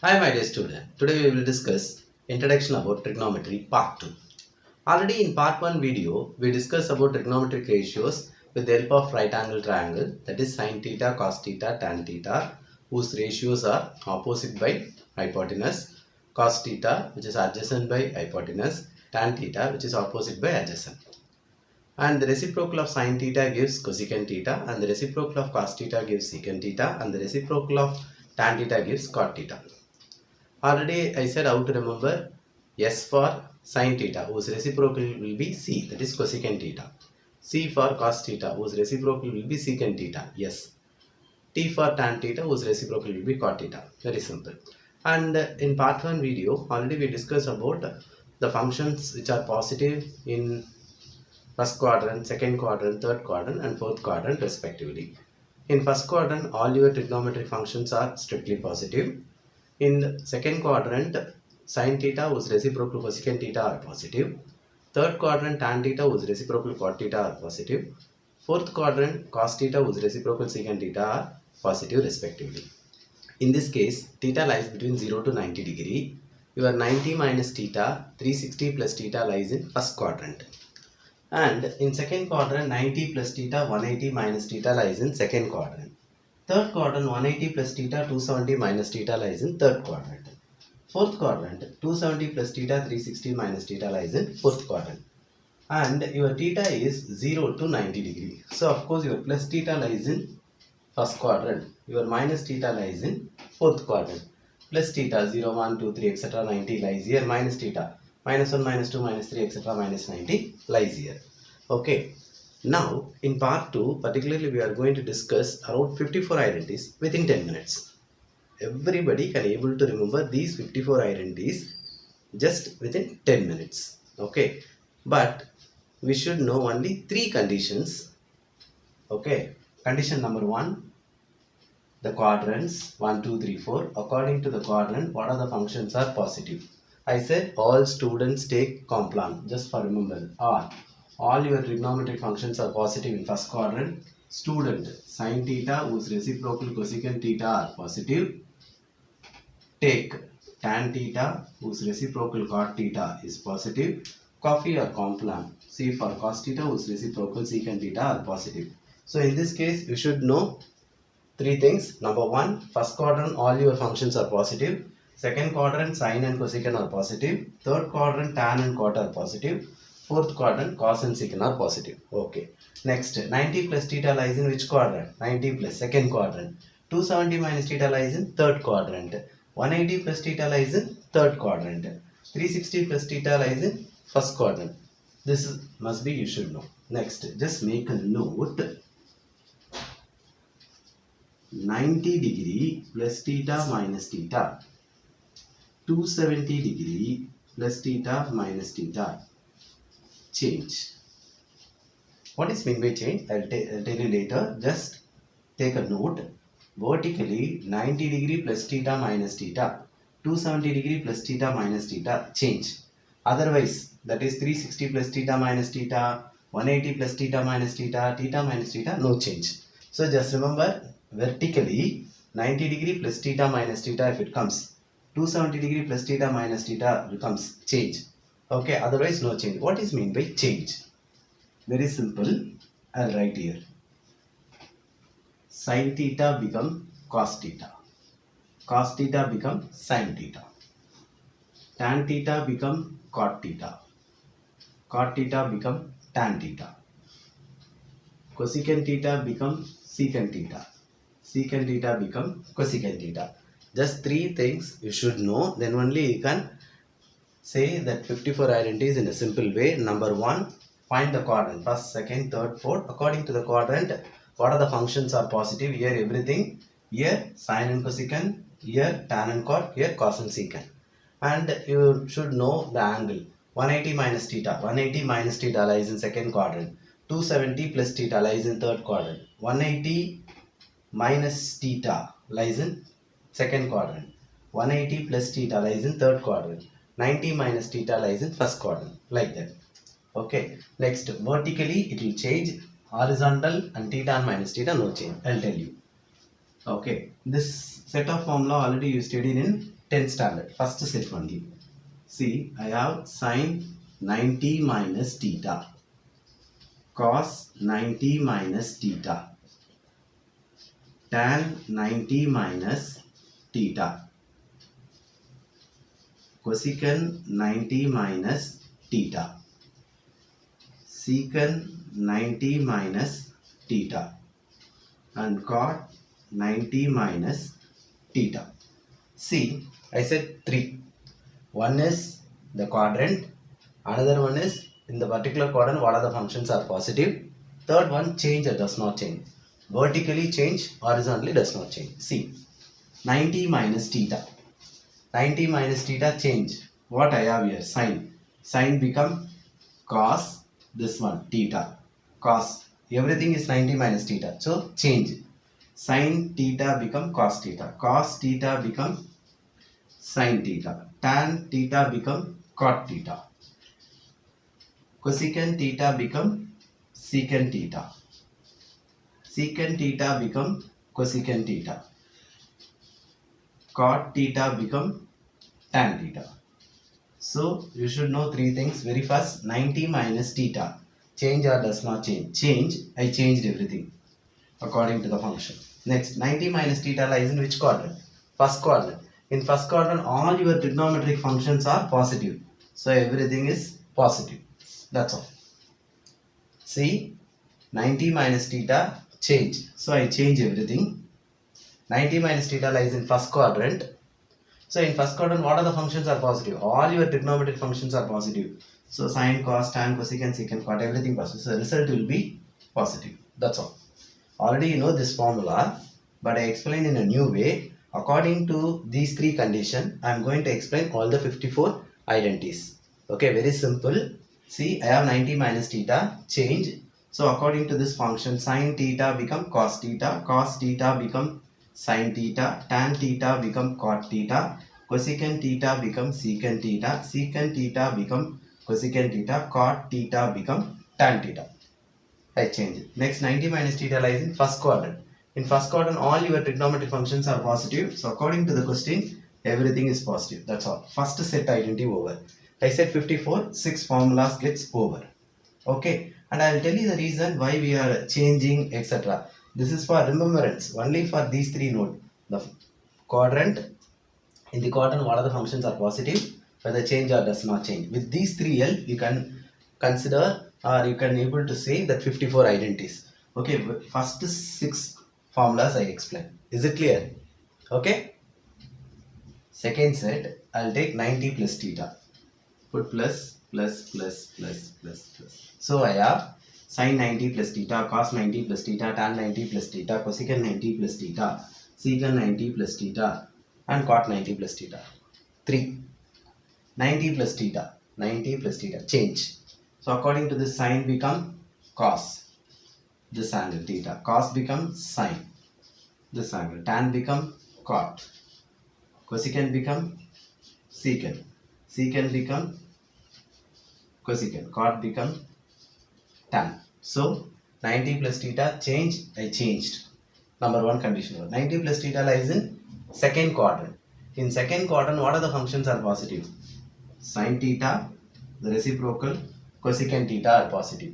Hi my dear student, today we will discuss Introduction about Trigonometry Part 2. Already in Part 1 video, we discussed about trigonometric ratios with the help of right angle triangle, that is sin theta, cos theta, tan theta, whose ratios are opposite by hypotenuse, cos theta which is adjacent by hypotenuse, tan theta which is opposite by adjacent. And the reciprocal of sin theta gives cosecant theta, and the reciprocal of cos theta gives secant theta, and the reciprocal of tan theta gives cot theta. Already I said how to remember S for sin theta whose reciprocal will be C, that is cosecant theta. C for cos theta whose reciprocal will be secant theta. Yes. T for tan theta whose reciprocal will be cot theta. Very simple. And in part 1 video already we discussed about the functions which are positive in first quadrant, second quadrant, third quadrant and fourth quadrant respectively. In first quadrant all your trigonometric functions are strictly positive. In the second quadrant, sin theta whose reciprocal cosecant theta are positive. Third quadrant, tan theta whose reciprocal cot theta are positive. Fourth quadrant, cos theta whose reciprocal secant theta are positive respectively. In this case, theta lies between 0 to 90 degree. Your 90 minus theta, 360 plus theta lies in first quadrant. And in second quadrant, 90 plus theta, 180 minus theta lies in second quadrant. Third quadrant, 180 plus theta, 270 minus theta lies in third quadrant. Fourth quadrant, 270 plus theta, 360 minus theta lies in fourth quadrant. And your theta is 0 to 90 degree. So of course your plus theta lies in first quadrant. Your minus theta lies in fourth quadrant. Plus theta 0, 1, 2, 3 etc. 90 lies here. Minus theta minus 1, minus 2, minus 3 etc. minus 90 lies here. Okay. Now, in part 2, particularly we are going to discuss around 54 identities within 10 minutes. Everybody can able to remember these 54 identities just within 10 minutes. Okay. But we should know only 3 conditions. Okay. Condition number 1, the quadrants 1, 2, 3, 4. According to the quadrant, what are the functions are positive? I said all students take Complan. Just for remember, all your trigonometric functions are positive in first quadrant. Student, sin theta whose reciprocal cosecant theta are positive. Take tan theta whose reciprocal cot theta is positive. Coffee or Complan. C for cos theta whose reciprocal secant theta are positive. So in this case, you should know 3 things. Number 1, first quadrant all your functions are positive. Second quadrant sin and cosecant are positive. Third quadrant tan and cot are positive. Fourth quadrant cos and secant are positive. Okay. Next, 90 plus theta lies in which quadrant? 90 plus second quadrant. 270 minus theta lies in third quadrant. 180 plus theta lies in third quadrant. 360 plus theta lies in first quadrant. This must be you should know. Next, just make a note. 90 degree plus theta minus theta. 270 degree plus theta minus theta. Change. What is meant by change? I'll tell you later. Just take a note. Vertically 90 degree plus theta minus theta. 270 degree plus theta minus theta. Change. Otherwise, that is 360 plus theta minus theta, 180 plus theta minus theta, theta minus theta, no change. So just remember, vertically 90 degree plus theta minus theta if it comes. 270 degree plus theta minus theta becomes change. Okay, otherwise no change. What is meant by change? Very simple. I'll write here. Sin theta become cos theta. Cos theta become sin theta. Tan theta become cot theta. Cot theta become tan theta. Cosecant theta become secant theta. Secant theta become cosecant theta. Just 3 things you should know. Then only you can say that 54 identities in a simple way. Number 1, find the quadrant. First, second, third, fourth. According to the quadrant, what are the functions are positive? Here everything. Here sin and cosecant. Here tan and cot. Here cos and secant. And you should know the angle. 180 minus theta. 180 minus theta lies in second quadrant. 270 plus theta lies in third quadrant. 180 minus theta lies in second quadrant. 180 plus theta lies in third quadrant. 90 minus theta lies in first quadrant. Like that. Okay. Next, vertically it will change. Horizontal and theta minus theta no change. I'll tell you. Okay. This set of formula already you studied in 10th standard. First set only. See, I have sine 90 minus theta, cos 90 minus theta, tan 90 minus theta, cosecant 90 minus theta, secant 90 minus theta, and cot 90 minus theta. See, I said 3. One is the quadrant, another one is in the particular quadrant what are the functions are positive. Third one, change or does not change. Vertically change, horizontally does not change. See, 90 minus theta. 90 minus theta change. What I have here? Sine. Sine become cos, this one, theta. Cos. Everything is 90 minus theta. So, change. Sin theta become cos theta. Cos theta become sin theta. Tan theta become cot theta. Cosecant theta become secant theta. Secant theta become cosecant theta. Cot theta become tan theta. So you should know 3 things. Very first, 90 minus theta. Change or does not change? Change. I changed everything according to the function. Next, 90 minus theta lies in which quadrant? First quadrant. In first quadrant, all your trigonometric functions are positive. So everything is positive. That's all. See, 90 minus theta change. So I change everything. 90 minus theta lies in first quadrant. So in first quadrant, what are the functions are positive? All your trigonometric functions are positive. So sine, cos, tan, cosecant, secant, cot, everything positive. So the result will be positive. That's all. Already you know this formula, but I explained in a new way. According to these 3 conditions, I am going to explain all the 54 identities. Okay, very simple. See, I have 90 minus theta, change. So according to this function, sin theta become cos theta become sin theta, tan theta become cot theta, cosecant theta become secant theta become cosecant theta, cot theta become tan theta. I change it. Next, 90 minus theta lies in first quadrant. In first quadrant, all your trigonometric functions are positive. So according to the question, everything is positive. That's all. First set identity over. I said 54, 6 formulas gets over. Okay. And I will tell you the reason why we are changing, etc. This is for remembrance. Only for these 3 note. The quadrant. In the quadrant, what are the functions are positive, whether change or does not change. With these 3 help, you can consider or you can able to say that 54 identities. Okay, first 6 formulas I explain. Is it clear? Okay. Second set, I'll take 90 plus theta. Put plus. So I have sin 90 plus theta, cos 90 plus theta, tan 90 plus theta, cosecant 90 plus theta, secant 90 plus theta, and cot 90 plus theta. 3. 90 plus theta, change. So according to this, sin become cos, this angle theta, cos become sin, this angle, tan become cot, cosecant become secant, secant become cosecant, cot become tan. So 90 plus theta change, I changed. Number 1 condition. 90 plus theta lies in second quadrant. In second quadrant, what are the functions are positive? Sin theta, the reciprocal, cosecant theta are positive.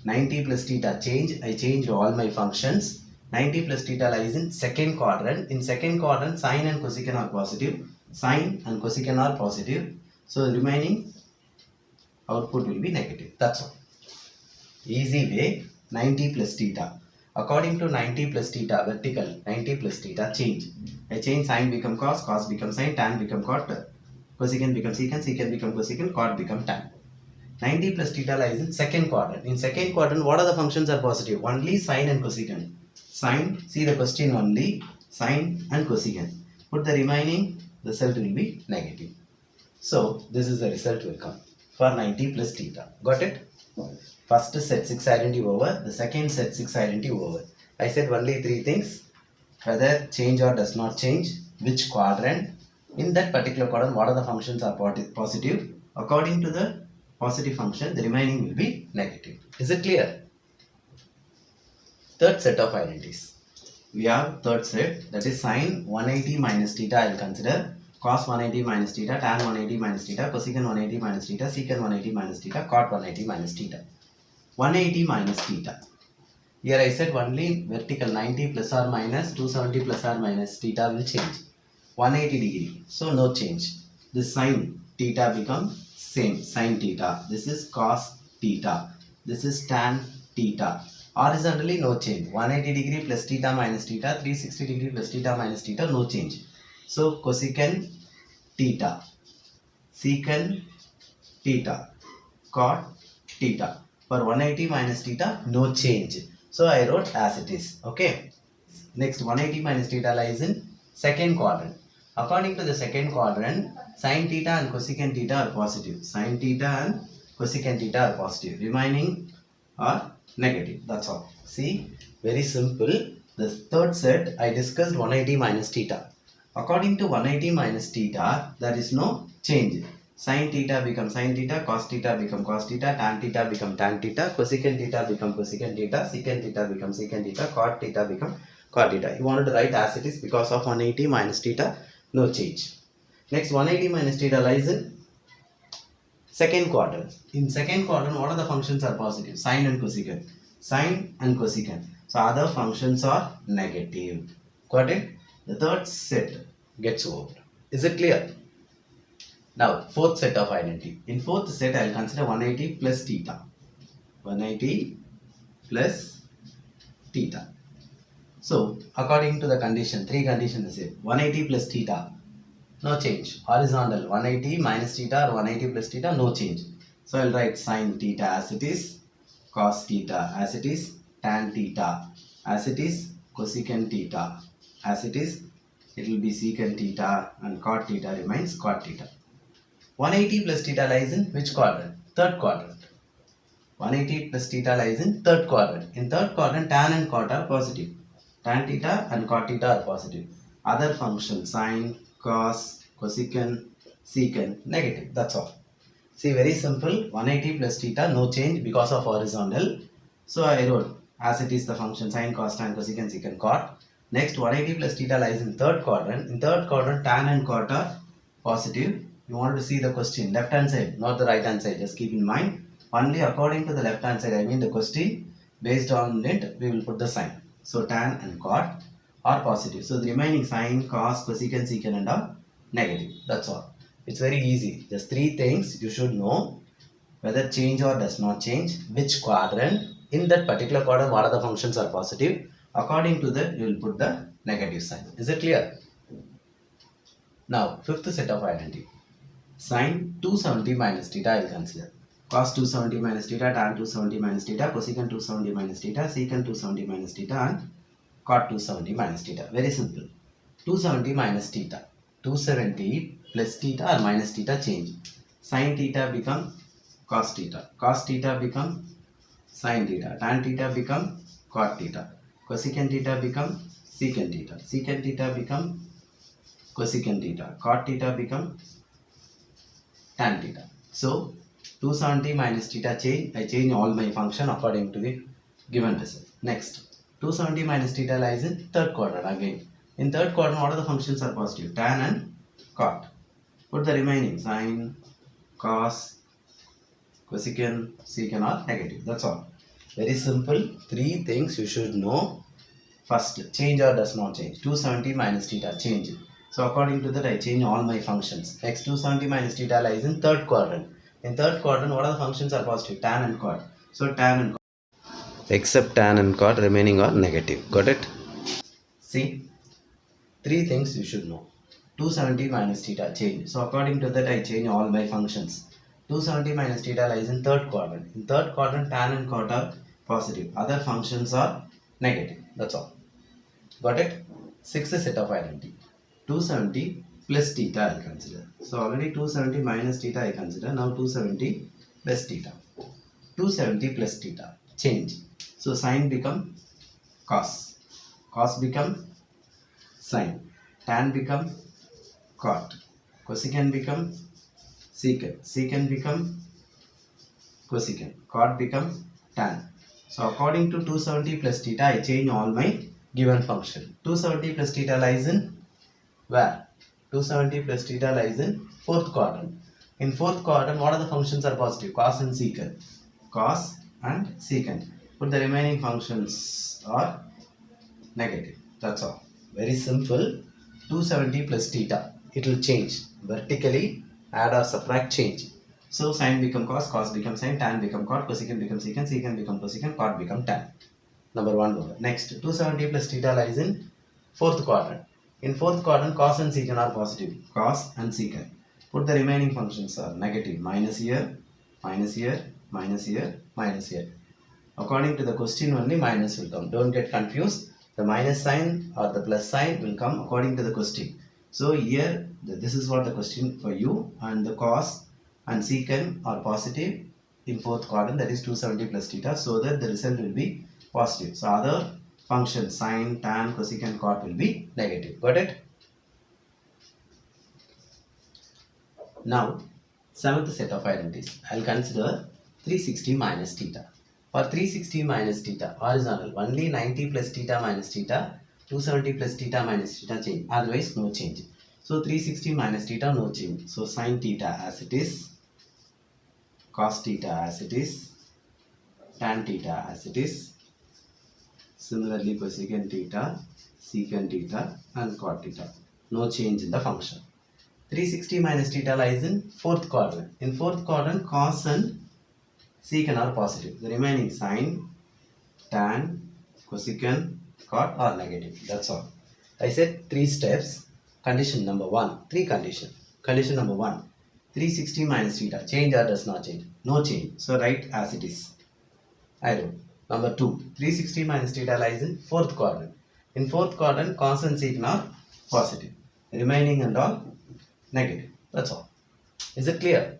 90 plus theta change, I changed all my functions. 90 plus theta lies in second quadrant. In second quadrant, sine and cosecant are positive. Sine and cosecant are positive. So the remaining output will be negative. That's all. Easy way, 90 plus theta. According to 90 plus theta, vertical, 90 plus theta change. I change sine become cos, cos become sine, tan become cot, cosecant become secant, secant become cosecant, cot become tan. 90 plus theta lies in second quadrant. In second quadrant, what are the functions are positive? Only sine and cosecant. Sine, see the question only, sine and cosecant. Put the remaining, the result will be negative. So, this is the result will come for 90 plus theta. Got it? First set 6 identity over, the second set 6 identity over. I said only 3 things, whether change or does not change, which quadrant, in that particular quadrant what are the functions are positive. According to the positive function, the remaining will be negative. Is it clear? Third set of identities. We have third set, that is sine 180 minus theta I will consider, cos 180 minus theta, tan 180 minus theta, cosecant 180 minus theta, secant 180 minus theta, cot 180 minus theta. 180 minus theta. Here I said only vertical 90 plus or minus 270 plus or minus theta will change. 180 degree. So no change. This sin theta becomes same. Sin theta. This is cos theta. This is tan theta. Horizontally no change. 180 degree plus theta minus theta. 360 degree plus theta minus theta. No change. So cosecant theta. Secant theta. Cot theta. For 180 minus theta, no change. So I wrote as it is. Okay. Next, 180 minus theta lies in second quadrant. According to the second quadrant, sin theta and cosecant theta are positive. Sin theta and cosecant theta are positive. Remaining are negative. That's all. See, very simple. The third set, I discussed 180 minus theta. According to 180 minus theta, there is no change. Sin theta becomes sin theta, cos theta becomes cos theta, tan theta becomes tan theta, cosecant theta becomes cosecant theta, secant theta becomes secant theta, cot theta becomes cot theta. You wanted to write as it is because of 180 minus theta, no change. Next, 180 minus theta lies in second quadrant. In second quadrant, what are the functions are positive? Sine and cosecant. Sine and cosecant. So other functions are negative. Got it? The third set gets over. Is it clear? Now, fourth set of identity. In fourth set, I will consider 180 plus theta. 180 plus theta. So, according to the condition, three conditions is 180 plus theta, no change. Horizontal, 180 minus theta or 180 plus theta, no change. So, I will write sin theta as it is, cos theta as it is, tan theta as it is, cosecant theta as it is. It will be secant theta and cot theta remains cot theta. 180 plus theta lies in which quadrant? Third quadrant. 180 plus theta lies in third quadrant. In third quadrant, tan and cot are positive. Tan theta and cot theta are positive. Other functions, sine, cos, cosecant, secant, negative. That's all. See, very simple. 180 plus theta, no change because of horizontal. So I wrote as it is the function sine, cos, tan, cosecant, secant, cot. Next, 180 plus theta lies in third quadrant. In third quadrant, tan and cot are positive. You want to see the question, left hand side, not the right hand side. Just keep in mind, only according to the left hand side, I mean the question, based on it, we will put the sign. So, tan and cot are positive. So, the remaining sine, cos, cosecant, secant and are negative. That's all. It's very easy. Just three things you should know, whether change or does not change, which quadrant, in that particular quadrant, what are the functions are positive. According to that, you will put the negative sign. Is it clear? Now, fifth set of identity. Sin 270 minus theta I will consider. Cos 270 minus theta, tan 270 minus theta, cosecant 270 minus theta, secant 270 minus theta and cot 270 minus theta. Very simple. 270 minus theta. 270 plus theta or minus theta change. Sin theta become cos theta. Cos theta become sin theta. Tan theta become cot theta. Cosecant theta become secant theta. Secant theta become cosecant theta. Cot theta become tan theta. So, 270 minus theta change, I change all my function according to the given result. Next, 270 minus theta lies in third quadrant again. In third quadrant, what are the functions are positive? Tan and cot. Put the remaining sine, cos, cosecant, secant are negative. That's all. Very simple. Three things you should know. First, change or does not change. 270 minus theta change. So according to that, I change all my functions. Next, 270 minus theta lies in third quadrant. In third quadrant, what are the functions are positive? Tan and cot. So tan and cot. Except tan and cot, remaining are negative. Got it? See, three things you should know. 270 minus theta change. So according to that, I change all my functions. 270 minus theta lies in third quadrant. In third quadrant, tan and cot are positive. Other functions are negative. That's all. Got it? Sixth set of identity. 270 plus theta I will consider. So already 270 minus theta I consider. Now 270 plus theta. 270 plus theta. Change. So sine become cos. Cos become sine. Tan become cot. Cosecant become secant. Secant become cosecant. Cot become tan. So according to 270 plus theta, I change all my given function. 270 plus theta lies in where? 270 plus theta lies in fourth quadrant. In fourth quadrant, what are the functions are positive? Cos and secant. Cos and secant. But the remaining functions are negative. That's all. Very simple. 270 plus theta. It will change. Vertically, add or subtract, change. So sine become cos become sine, tan become cot, cosecant become secant, secant become cosecant, cot become tan. Number 1 over. Next, 270 plus theta lies in fourth quadrant. In fourth quadrant, cos and secant are positive. Cos and secant. Put the remaining functions are negative. Minus here, minus here, minus here, minus here. According to the question only minus will come. Don't get confused. The minus sign or the plus sign will come according to the question. So here, this is what the question for you, and the cos and secant are positive in fourth quadrant, that is 270 plus theta, so that the result will be positive. So other functions, sine, tan, cosecant, cot will be negative. Got it? Now, seventh set of identities. I will consider 360 minus theta. For 360 minus theta, horizontal, only 90 plus theta minus theta, 270 plus theta minus theta change. Otherwise, no change. So 360 minus theta, no change. So sin theta as it is, cos theta as it is, tan theta as it is. Similarly, cosecant theta, secant theta, and cot theta. No change in the function. 360 minus theta lies in fourth quadrant. In fourth quadrant, cos and secant are positive. The remaining sine, tan, cosecant, cot are negative. That's all. I said 3 steps. Condition number 1. 3 condition. Condition number 1. 360 minus theta. Change or does not change? No change. So write as it is. I wrote. Number 2. 360 minus theta lies in fourth quadrant. In fourth quadrant, cos and secant are positive. Remaining and all negative. That's all. Is it clear?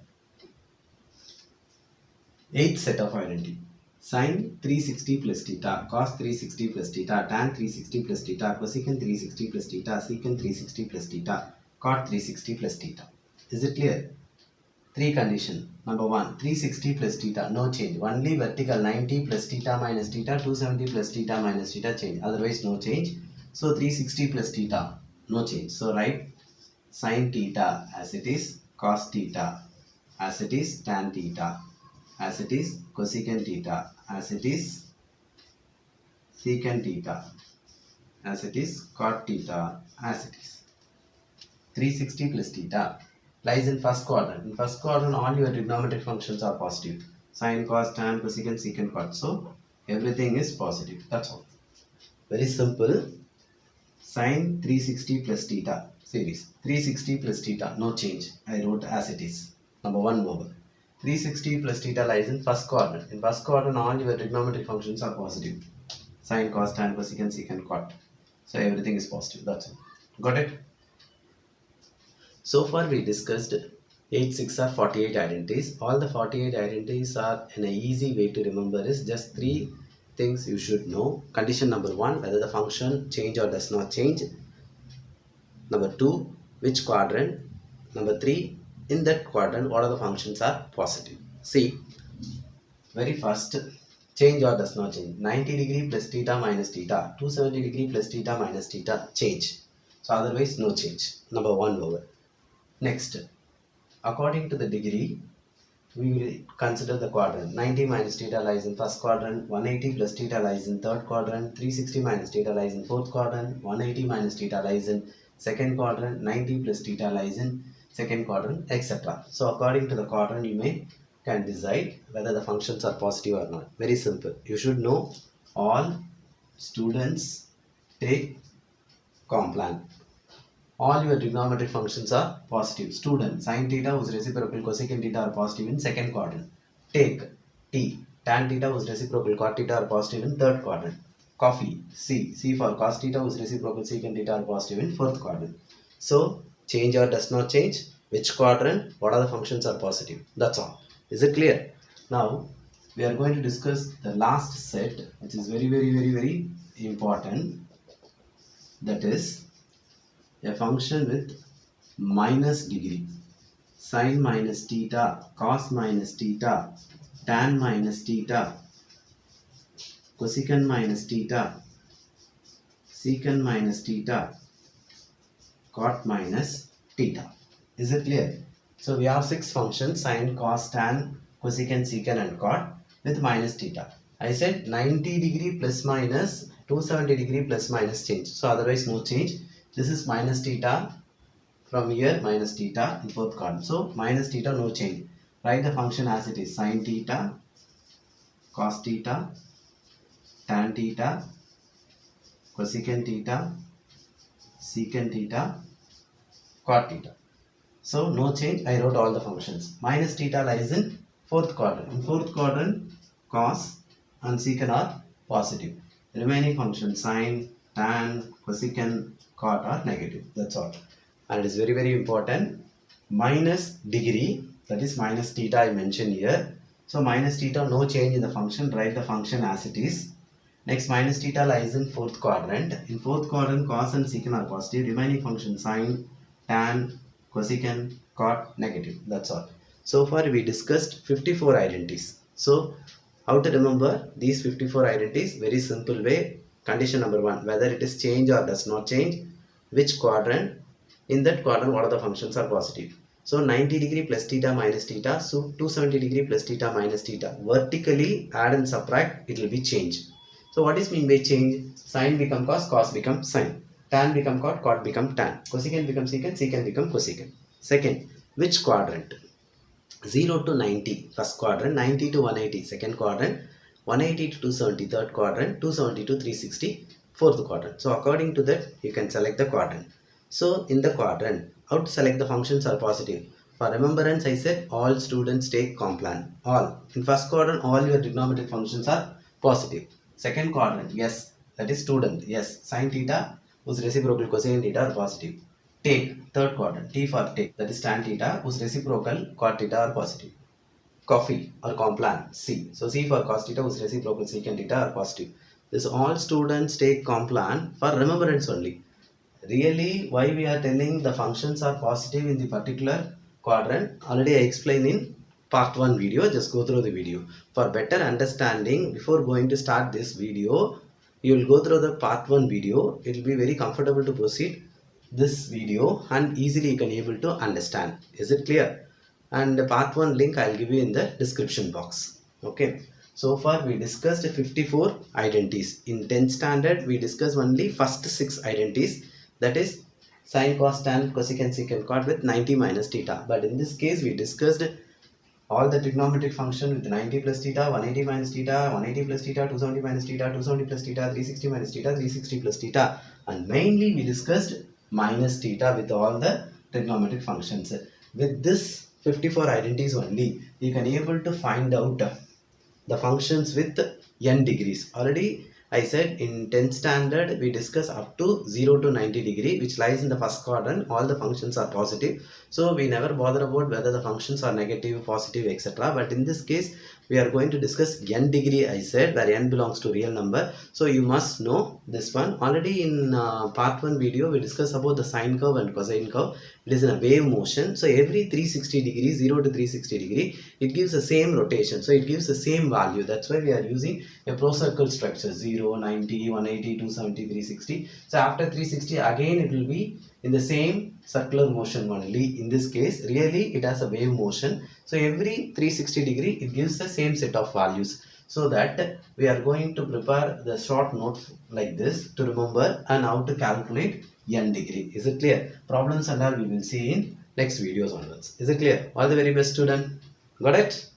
8th set of identity. Sin 360 plus theta, cos 360 plus theta, tan 360 plus theta, cosecant 360 plus theta, secant 360 plus theta, cot 360 plus theta. Is it clear? 3 condition. Number 1. 360 plus theta, no change. Only vertical 90 plus theta minus theta, 270 plus theta minus theta change. Otherwise no change. So 360 plus theta, no change. So write sin theta as it is, cos theta as it is, tan theta as it is, cosecant theta as it is, secant theta as it is, cot theta as it is. 360 plus theta lies in first quadrant. In first quadrant, all your trigonometric functions are positive. Sin, cos, tan, cosecant, secant, cot. So everything is positive. That's all. Very simple. Sin 360 plus theta series. 360 plus theta, no change. I wrote as it is. Number 1 over. 360 plus theta lies in first quadrant. In first quadrant, all your trigonometric functions are positive. Sin, cos, tan, cosecant, secant, cot. So everything is positive. That's all. Got it? So far we discussed 8, 6 or 48 identities. All the 48 identities are in an easy way to remember is just 3 things you should know. Condition number 1, whether the function change or does not change. Number 2, which quadrant. Number 3, in that quadrant, what are the functions are positive. See, very first, change or does not change. 90 degree plus theta minus theta, 270 degree plus theta minus theta, change. So otherwise no change. Number 1 over. Next, according to the degree, we will consider the quadrant. 90 minus theta lies in first quadrant, 180 plus theta lies in third quadrant, 360 minus theta lies in fourth quadrant, 180 minus theta lies in second quadrant, 90 plus theta lies in second quadrant, etc. So according to the quadrant, you can decide whether the functions are positive or not. Very simple. You should know all students take Complan. All your trigonometric functions are positive. Student, sin theta whose reciprocal cosecant theta are positive in second quadrant. Take T, tan theta whose reciprocal cot theta are positive in third quadrant. Coffee, C for cos theta whose reciprocal secant theta are positive in fourth quadrant. So, change or does not change, which quadrant, what are the functions are positive. That's all. Is it clear? Now, we are going to discuss the last set, which is very important. That is a function with minus degree. Sin minus theta, cos minus theta, tan minus theta, cosecant minus theta, secant minus theta, cot minus theta. Is it clear? So we have 6 functions: sine, cos, tan, cosecant, secant and cot with minus theta. I said 90 degree plus minus 270 degree plus minus change. So otherwise no change. This is minus theta. From here minus theta in fourth column. So minus theta, no change. Write the function as it is: sine theta, cos theta, tan theta, cosecant theta, secant theta, cot theta. So no change. I wrote all the functions. Minus theta lies in fourth quadrant. In fourth quadrant, cos and secant are positive. Remaining functions sine, tan, cosecant, cot are negative. That's all. And it is very, very important. Minus degree, that is minus theta I mentioned here. So minus theta, no change in the function. Write the function as it is. Next, minus theta lies in fourth quadrant. In fourth quadrant, cos and secant are positive. Remaining functions sine, tan, cosecant, cot, negative. That's all. So far we discussed 54 identities. So how to remember these 54 identities? Very simple way. Condition number 1, whether it is change or does not change. Which quadrant? In that quadrant, what are the functions are positive? So 90 degree plus theta minus theta. So 270 degree plus theta minus theta. Vertically add and subtract, it will be change. So what is mean by change? Sine become cos, cos become sine. Tan become cot, cot become tan. Cosecant become secant, secant become cosecant. Second, which quadrant? 0 to 90, first quadrant. 90 to 180, second quadrant. 180 to 270, third quadrant. 270 to 360, fourth quadrant. So according to that, you can select the quadrant. So in the quadrant, how to select the functions are positive? For remembrance, I said all students take Complan. All. In first quadrant, all your trigonometric functions are positive. Second quadrant, yes, that is student. Yes, sine theta whose reciprocal cosine theta are positive. Take, third quadrant, T for take, that is tan theta whose reciprocal cot theta are positive. Coffee or Complan, C. So C for cos theta whose reciprocal secant theta are positive. This all students take Complan for remembrance only. Really, why we are telling the functions are positive in the particular quadrant, already I explained in part 1 video. Just go through the video. For better understanding, before going to start this video, you will go through the part 1 video. It will be very comfortable to proceed this video and easily you can able to understand. Is it clear? And the part 1 link I will give you in the description box. Okay. So far we discussed 54 identities. In 10th standard, we discussed only first 6 identities. That is sine, cos, tan, cosecant, secant, cot with 90 minus theta. But in this case, we discussed all the trigonometric function with 90 plus theta, 180 minus theta, 180 plus theta, 270 minus theta, 270 plus theta, 360 minus theta, 360 plus theta. And mainly we discussed minus theta with all the trigonometric functions. With this 54 identities only, you can able to find out the functions with n degrees. Already I said in 10th standard we discuss up to 0 to 90 degree, which lies in the first quadrant. All the functions are positive. So we never bother about whether the functions are negative, positive, etc. But in this case, we are going to discuss n degree, I said, where n belongs to real number. So you must know this one. Already in part 1 video, we discussed about the sine curve and cosine curve. It is in a wave motion. So every 360 degree, 0 to 360 degree, it gives the same rotation. So it gives the same value. That's why we are using a pro-circle structure: 0, 90, 180, 270, 360. So after 360, again it will be in the same circular motion only. In this case, really it has a wave motion. So every 360 degree, it gives the same set of values. So that we are going to prepare the short note like this to remember and how to calculate n degree. Is it clear? Problems and all we will see in next videos onwards. Is it clear? All the very best, student. Got it?